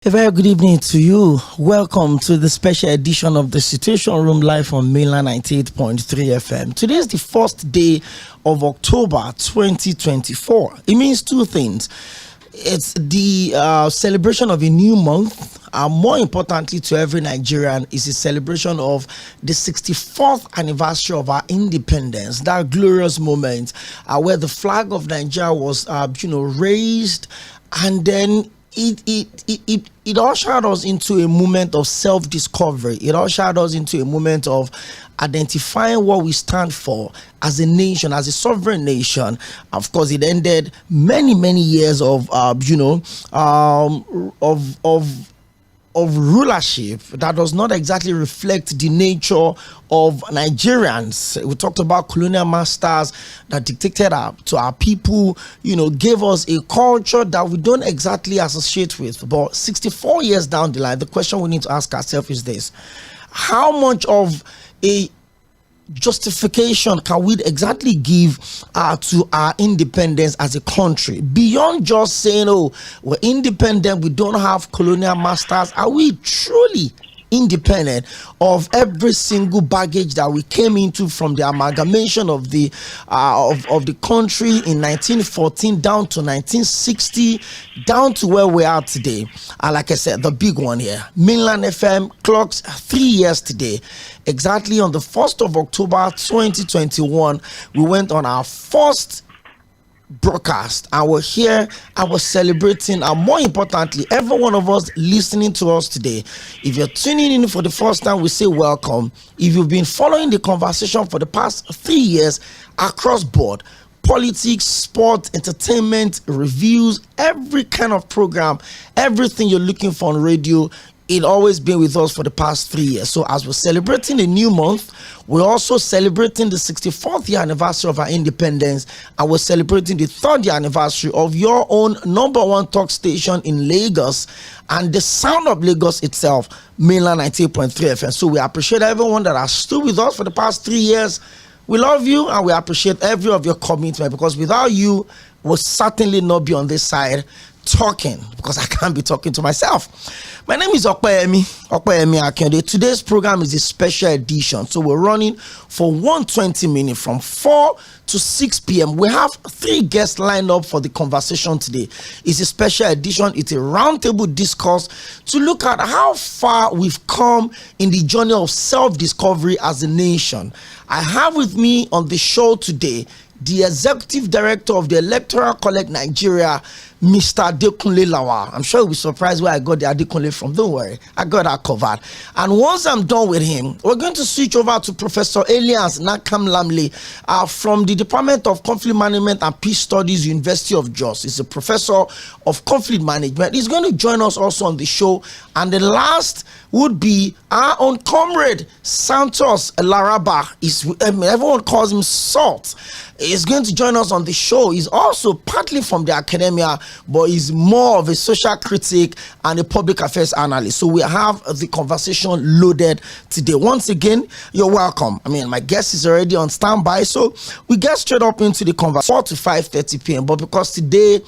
A very good evening to you. Welcome to the special edition of the Situation Room live on mainland 98.3 FM. Today is the first day of October 2024. It means two things. It's the celebration of a new month. More importantly to every Nigerian is a celebration of the 64th anniversary of our independence. That glorious moment where the flag of Nigeria was, raised, and then it ushered us into a moment of self-discovery. It ushered us into a moment of identifying what we stand for as a nation, as a sovereign nation. Of course, it ended many years of rulership that does not exactly reflect the nature of Nigerians. We talked about colonial masters that dictated to our people, gave us a culture that we don't exactly associate with. But 64 years down the line, the question we need to ask ourselves is this: how much of a justification can we exactly give to our independence as a country, beyond just saying, oh, we're independent, we don't have colonial masters? Are we truly independent of every single baggage that we came into from the amalgamation of the country in 1914 down to 1960, down to where we are today? And like I said, the big one here, Mainland FM clocks 3 years today. Exactly on the 1st of October 2021, we went on our first broadcast, and we're here and we're celebrating, and more importantly, every one of us listening to us today. If you're tuning in for the first time, we say welcome. If you've been following the conversation for the past 3 years across board, politics, sport, entertainment, reviews, every kind of program, everything you're looking for on radio, it always been with us for the past 3 years. So as we're celebrating a new month, we're also celebrating the 64th year anniversary of our independence, and we're celebrating the 3rd year anniversary of your own #1 talk station in Lagos and the sound of Lagos itself, mainland 98.3 FM. So we appreciate everyone that has stood with us for the past 3 years. We love you, and we appreciate every of your commitment, because without you, we'll certainly not be on this side talking, because I can't be talking to myself. My name is 괶ᴜᴜᴜ AKINYODE. Today's program is a special edition, so we're running for 120 minutes from 4 to 6 p.m. We have 3 guests lined up for the conversation today. It's a special edition. It's a roundtable discourse to look at how far we've come in the journey of self-discovery as a nation. I have with me on the show today the Executive Director of the Electoral College Nigeria, Mr. Adekunle Lawal. I'm sure you'll be surprised where I got the Adekunle from. Don't worry, I got that covered. And once I'm done with him, we're going to switch over to Professor Elias Nakamlamle from the Department of Conflict Management and Peace Studies, University of Jos. He's a professor of conflict management. He's going to join us also on the show. And the last would be our own comrade, Santos Laraba. Everyone calls him Salt. He's going to join us on the show. He's also partly from the academia, but he's more of a social critic and a public affairs analyst. So we have the conversation loaded today. Once again, you're welcome. My guest is already on standby, so we get straight up into the conversation 4 to 5:30 p.m. But because today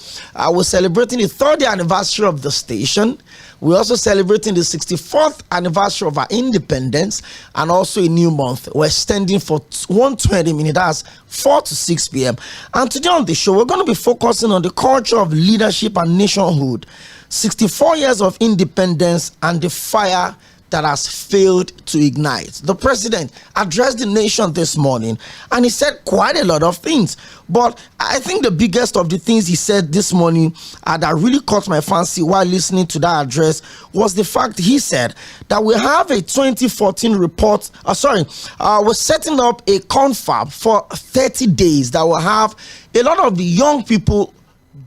we're celebrating the 3rd year anniversary of the station, we're also celebrating the 64th anniversary of our independence, and also a new month. We're extending for 120 minutes, that's 4 to 6 p.m. And today on the show, we're going to be focusing on the culture of leadership and nationhood, 64 years of independence, and the fire that has failed to ignite. The president addressed the nation this morning, and he said quite a lot of things. But I think the biggest of the things he said this morning that really caught my fancy while listening to that address was the fact he said that we have a 2014 report. We're setting up a confab for 30 days that will have a lot of the young people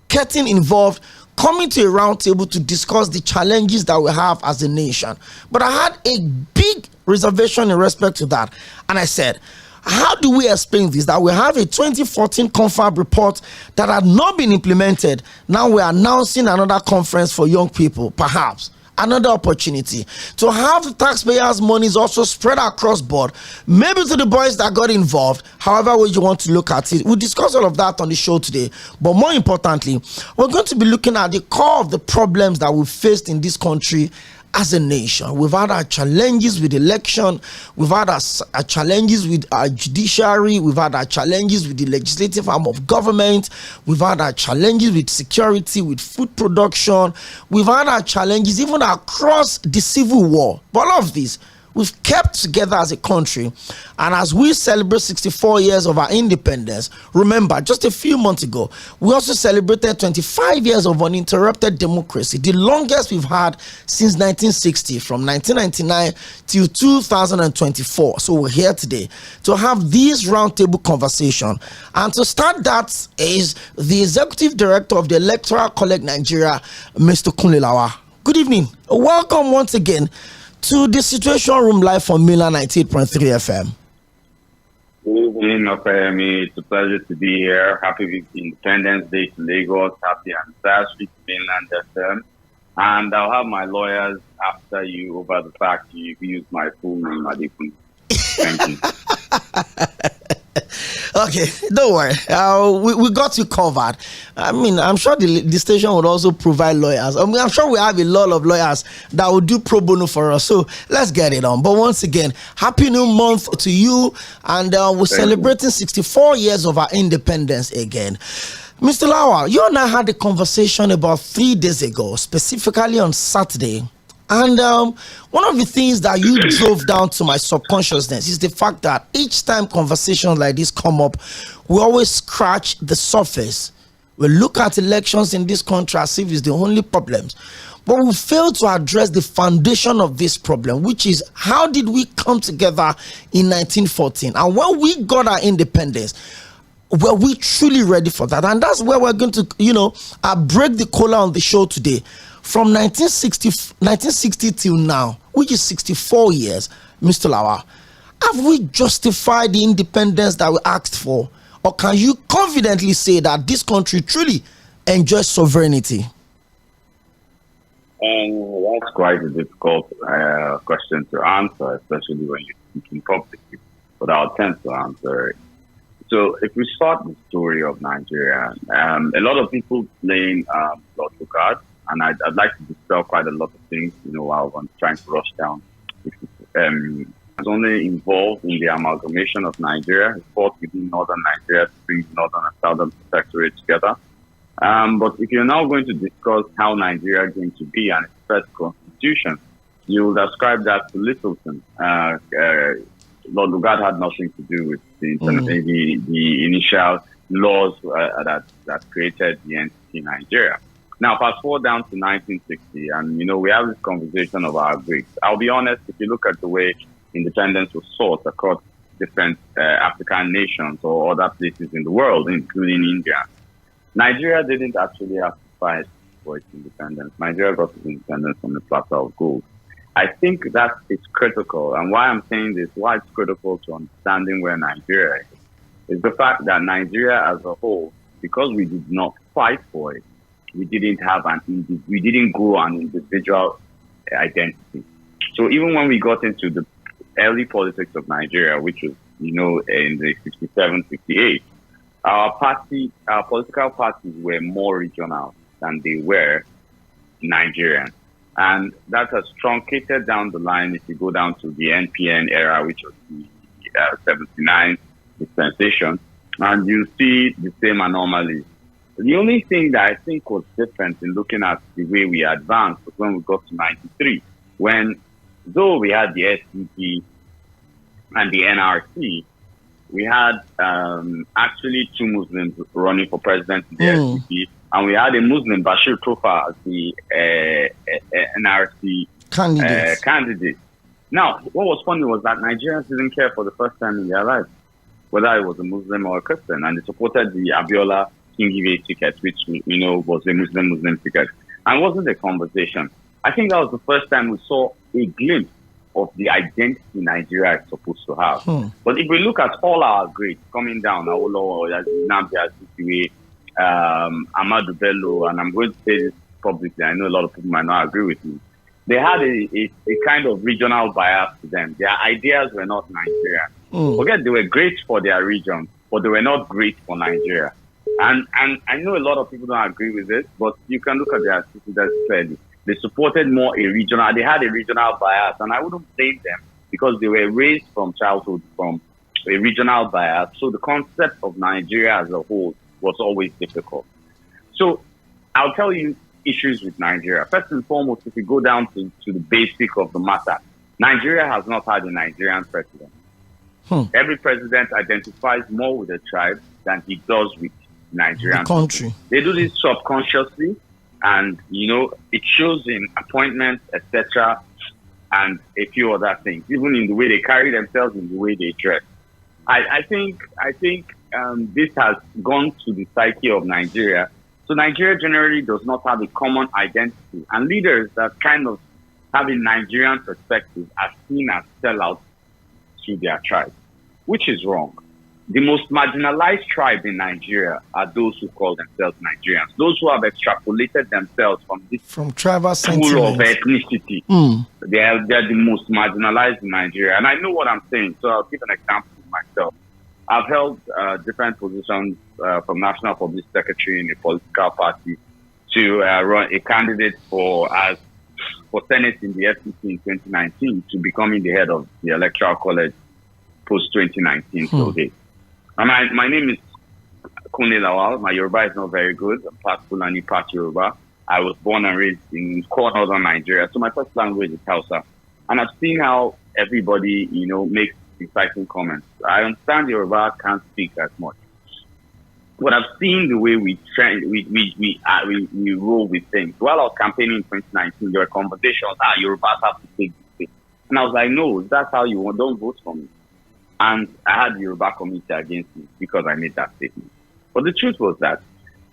getting involved, coming to a round table to discuss the challenges that we have as a nation. But I had a big reservation in respect to that. And I said, how do we explain this? That we have a 2014 confab report that had not been implemented. Now we're announcing another conference for young people. Perhaps another opportunity to have the taxpayers' monies also spread across board, maybe to the boys that got involved, however way you want to look at it. We'll discuss all of that on the show today. But more importantly, we're going to be looking at the core of the problems that we faced in this country as a nation. We've had our challenges with election, we've had our challenges with our judiciary, we've had our challenges with the legislative arm of government, we've had our challenges with security, with food production, we've had our challenges even across the civil war. But all of this, we've kept together as a country. And as we celebrate 64 years of our independence, remember, just a few months ago, we also celebrated 25 years of uninterrupted democracy, the longest we've had since 1960, from 1999 till 2024. So we're here today to have this roundtable conversation. And to start that is the Executive Director of the Electoral College Nigeria, Mr. Nsoᴛɪᴏ. Good evening. Welcome once again to the Situation Room live from Milan 98.3 FM. Good evening, OPEYEMI. It's a pleasure to be here. Happy Independence Day to Lagos. Happy anniversary to Mainland FM. And I'll have my lawyers after you over the fact you used my full name, Adikun. Thank you. Okay, don't worry. We got you covered. I mean, I'm sure the station would also provide lawyers. I mean, I'm sure we have a lot of lawyers that will do pro bono for us. So let's get it on. But once again, happy new month to you. And we're celebrating 64 years of our independence again. Mr. Lawa, you and I had a conversation about 3 days ago, specifically on Saturday. And one of the things that you drove down to my subconsciousness is the fact that each time conversations like this come up, we always scratch the surface. We look at elections in this country as if it's the only problems. But we fail to address the foundation of this problem, which is how did we come together in 1914? And when we got our independence, were we truly ready for that? And that's where we're going to, break the collar on the show today. From 1960 till now, which is 64 years, Mr. Lawa, have we justified the independence that we asked for? Or can you confidently say that this country truly enjoys sovereignty? That's quite a difficult question to answer, especially when you're speaking publicly, but I'll attempt to answer it. So if we start the story of Nigeria, a lot of people blame Lord Lugard, and I'd like to dispel quite a lot of things, while I'm trying to rush down. I was only involved in the amalgamation of Nigeria. He fought within northern Nigeria to bring northern and southern protectorate together. But if you're now going to discuss how Nigeria is going to be and its first constitution, you will ascribe that to Littleton. Lord Lugard had nothing to do with the initial laws that created the entity Nigeria. Now, fast forward down to 1960, and, we have this conversation of our Greeks. I'll be honest, if you look at the way independence was sought across different African nations or other places in the world, including India, Nigeria didn't actually have to fight for its independence. Nigeria got its independence on the platter of gold. I think that is critical, and why I'm saying this, why it's critical to understanding where Nigeria is the fact that Nigeria as a whole, because we did not fight for it, we didn't grow an individual identity. So even when we got into the early politics of Nigeria, which was, in the 67, 68, our political parties were more regional than they were Nigerian. And that has truncated down the line if you go down to the NPN era, which was the 79 dispensation, and you see the same anomalies. The only thing that I think was different in looking at the way we advanced was when we got to 93, when, though we had the SDP and the NRC, we had actually 2 Muslims running for president in the SDP, and we had a Muslim, Bashir Tofa, as the NRC candidate. Now, what was funny was that Nigerians didn't care for the first time in their lives, whether it was a Muslim or a Christian, and they supported the Abiola King ticket, which was a Muslim ticket, and it wasn't a conversation. I think that was the first time we saw a glimpse of the identity Nigeria is supposed to have. But if we look at all our greats coming down, Ahmadu Bello, and I'm going to say this publicly, I know a lot of people might not agree with me. they had a kind of regional bias to them. Their ideas were not Nigerian. Forget they were great for their region, but they were not great for Nigeria. And I know a lot of people don't agree with this, but you can look at their citizens clearly. They supported more a regional, they had a regional bias, and I wouldn't blame them because they were raised from childhood from a regional bias. So the concept of Nigeria as a whole was always difficult. So I'll tell you issues with Nigeria. First and foremost, if you go down to the basic of the matter, Nigeria has not had a Nigerian president. Every president identifies more with a tribe than he does with Nigerian country. They do this subconsciously, and it shows in appointments, etc., and a few other things, even in the way they carry themselves, in the way they dress. I think this has gone to the psyche of Nigeria. So Nigeria generally does not have a common identity, and leaders that kind of have a Nigerian perspective are seen as sellouts to their tribe, which is wrong. The most marginalized tribe in Nigeria are those who call themselves Nigerians, those who have extrapolated themselves from tribal pool of ethnicity. They are the most marginalized in Nigeria. And I know what I'm saying, so I'll give an example of myself. I've held different positions from National Public Secretary in a political party to run a candidate for Senate in the FCC in 2019 to becoming the head of the Electoral College post-2019 till date. And my name is Nsoᴛɪᴏ. My Yoruba is not very good. I'm part Fulani, part Yoruba. I was born and raised in core northern Nigeria, so my first language is Hausa. And I've seen how everybody, makes exciting comments. I understand Yoruba can't speak as much, but I've seen the way we roll with things. While I was campaigning in 2019, there were conversations, Yorubas have to take this thing. And I was like, no, if that's how you want, don't vote for me. And I had the Yoruba community against me because I made that statement. But the truth was that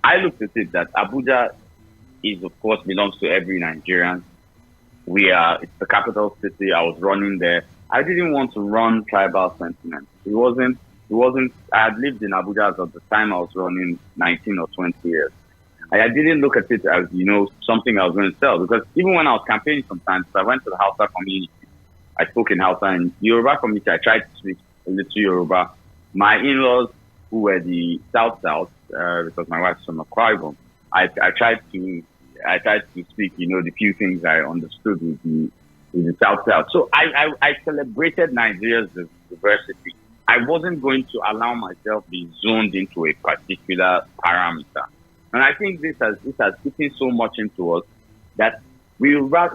I looked at it that Abuja is, of course, belongs to every Nigerian. It's the capital city. I was running there. I didn't want to run tribal sentiment. It wasn't, I had lived in Abuja at the time I was running 19 or 20 years. I didn't look at it as, something I was going to sell, because even when I was campaigning sometimes, I went to the Hausa community. I spoke in Hausa, and Yoruba community, I tried to speak a little Yoruba. My in-laws, who were the South, because my wife's from Akwa Ibom, I tried to speak, the few things I understood with the South. So I celebrated Nigeria's diversity. I wasn't going to allow myself be zoned into a particular parameter. And I think this has eaten so much into us that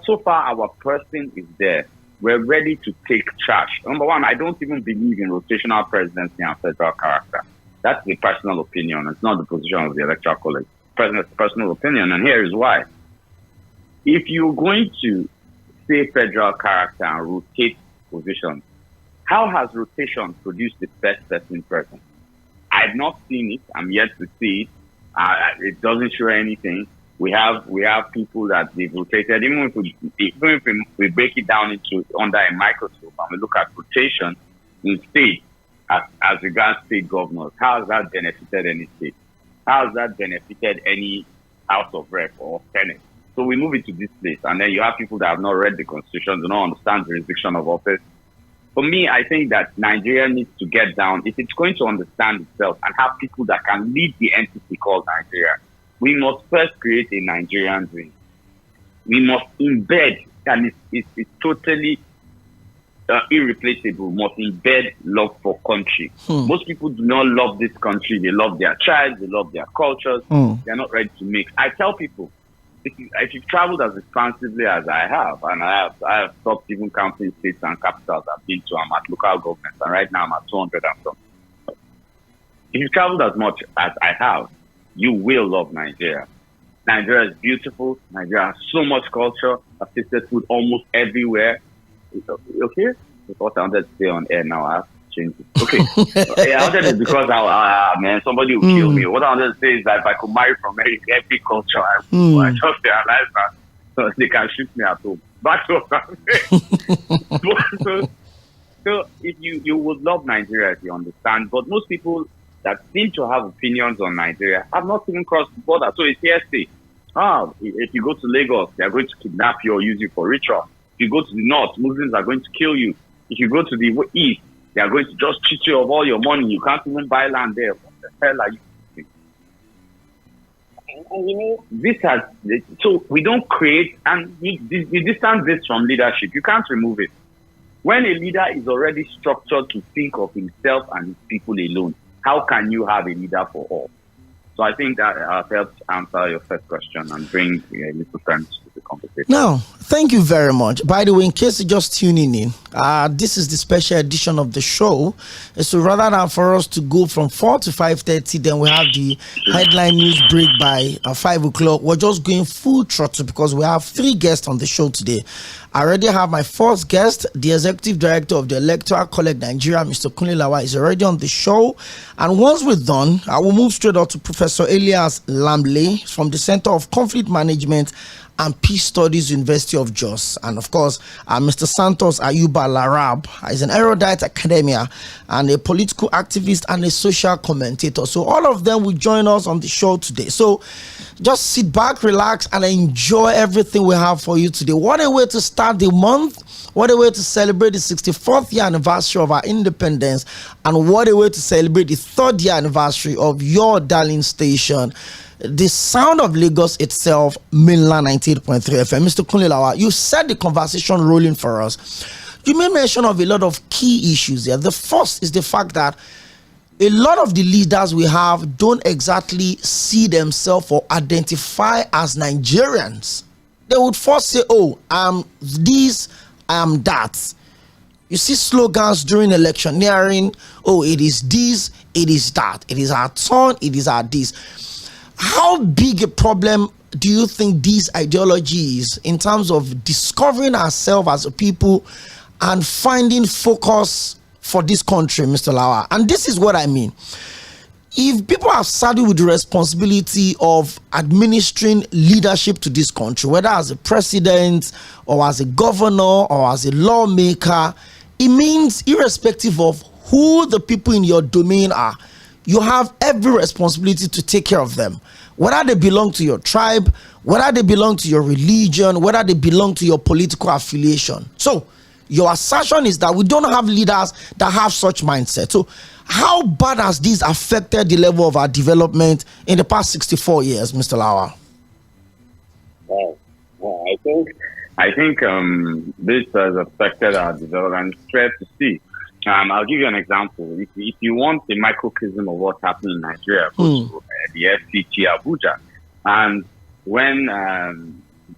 so far our person is there. We're ready to take charge. Number one, I don't even believe in rotational presidency and federal character. That's a personal opinion. It's not the position of the Electoral College. Personal opinion, and here is why. If you're going to say federal character and rotate positions, how has rotation produced the best person present? I've not seen it. I'm yet to see it. It doesn't show anything. We have people that they've rotated. Even if we break it down into under a microscope and we look at rotation in state as regards state governors, how has that benefited any state? How has that benefited any House of Rep or Senate? So we move into this place, and then you have people that have not read the Constitution, do not understand jurisdiction of office. For me, I think that Nigeria needs to get down. If it's going to understand itself and have people that can lead the entity called Nigeria, we must first create a Nigerian dream. We must embed, and it's totally irreplaceable, must embed love for country. Most people do not love this country. They love their tribes, they love their cultures. They're not ready to mix. I tell people, if you've traveled as expansively as I have, and I have stopped even counting states and capitals I've been to, I'm at local governments, and right now I'm at 200 and something. If you've traveled as much as I have, you will love Nigeria. Nigeria is beautiful. Nigeria has so much culture. I've tasted food almost everywhere. Okay? That's what I wanted to say on air now. I have to change it. Okay. I wanted it because man, somebody will kill me. What I wanted to say is that if I could marry from every culture, I just realized that so they can shoot me at home. That's what I'm saying. So if you would love Nigeria if you understand, but most people that seem to have opinions on Nigeria have not even crossed the border. So it's hearsay. If you go to Lagos, they are going to kidnap you or use you for ritual. If you go to the north, Muslims are going to kill you. If you go to the east, they are going to just cheat you of all your money. You can't even buy land there. What the hell are you thinking? And this has, so we don't create, and you distance this from leadership. You can't remove it. When a leader is already structured to think of himself and his people alone, how can you have a leader for all? So I think that helps answer your first question and bring a little friends to the conversation. Now, thank you very much. By the way, in case you're just tuning in, this is the special edition of the show. So rather than for us to go from 4 to 5:30, then we have the headline news break by 5 o'clock. We're just going full throttle because we have 3 guests on the show today. I already have my first guest, the Executive Director of the Electoral College Nigeria, Mr. Nsoᴛɪᴏ is already on the show. And once we're done, I will move straight on to Professor Iḽsᴛ from the Center of Conflict Management and Peace Studies, University of Jos. And of course, Mr. Santos Ayuba Larab is an erudite academia and a political activist and a social commentator. So all of them will join us on the show today. So just sit back, relax, and enjoy everything we have for you today. What a way to start the month. What a way to celebrate the 64th year anniversary of our independence. And what a way to celebrate the 3rd year anniversary of your darling station, the sound of Lagos itself, mainland 98.3 FM. Mr. Nsoᴛɪᴏ, you set the conversation rolling for us. You made mention of a lot of key issues here. The first is the fact that a lot of the leaders we have don't exactly see themselves or identify as Nigerians. They would first say, oh, I'm this, I am that. You see slogans during electioneering, oh, it is this, it is that. It is our turn, it is our this. How big a problem do you think this ideology is in terms of discovering ourselves as a people and finding focus for this country, Mr. Lawa? And this is what I mean. If people have saddled with the responsibility of administering leadership to this country, whether as a president or as a governor or as a lawmaker, it means irrespective of who the people in your domain are, you have every responsibility to take care of them, whether they belong to your tribe, whether they belong to your religion, whether they belong to your political affiliation. So your assertion is that we don't have leaders that have such mindset. So how bad has this affected the level of our development in the past 64 years, Mr. Lawa? Well, I think this has affected our development. It's fair to see. I'll give you an example. If you want a microcosm of what's happening in Nigeria, go to the FCT Abuja. And when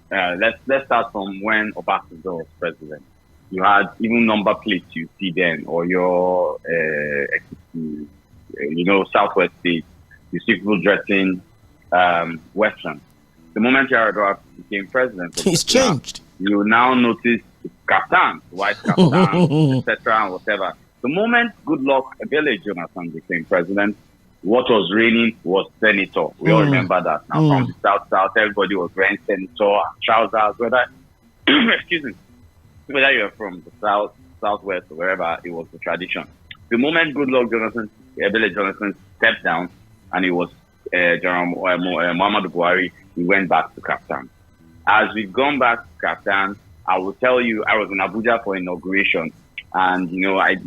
let's start from when Obasanjo was president. You had even number plates you see then, or your Southwest state. You see people dressing Western. The moment Yar'Adua became president, it's changed. You now notice kaftans, white kaftans, etc., and whatever. The moment Goodluck Ebele Jonathan became president, what was reigning was senator. We all remember that now. From the south, everybody was wearing senator trousers. Whether excuse me, whether you're from the south, southwest, or wherever, it was the tradition. The moment Goodluck Ebele Jonathan stepped down, and it was Muhammadu Buhari, he went back to kaftan. As we've gone back to kaftan, I will tell you, I was in Abuja for inauguration, and I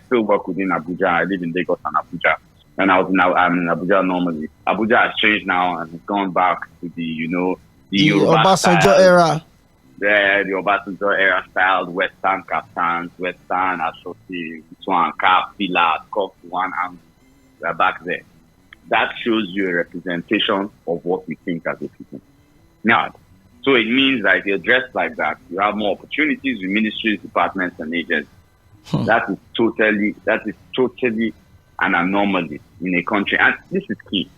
still work within Abuja. I live in Lagos and Abuja, and I'm in Abuja normally. Abuja has changed now and has gone back to the Obasanjo era. The Obasanjo era styled Western kaftans, Western associates, one cap, pillar, cup, one, and we're back there. That shows you a representation of what we think as a people. Now, so it means that if you're dressed like that, you have more opportunities with ministries, departments, and agencies. That is totally an anomaly in a country. And this is key.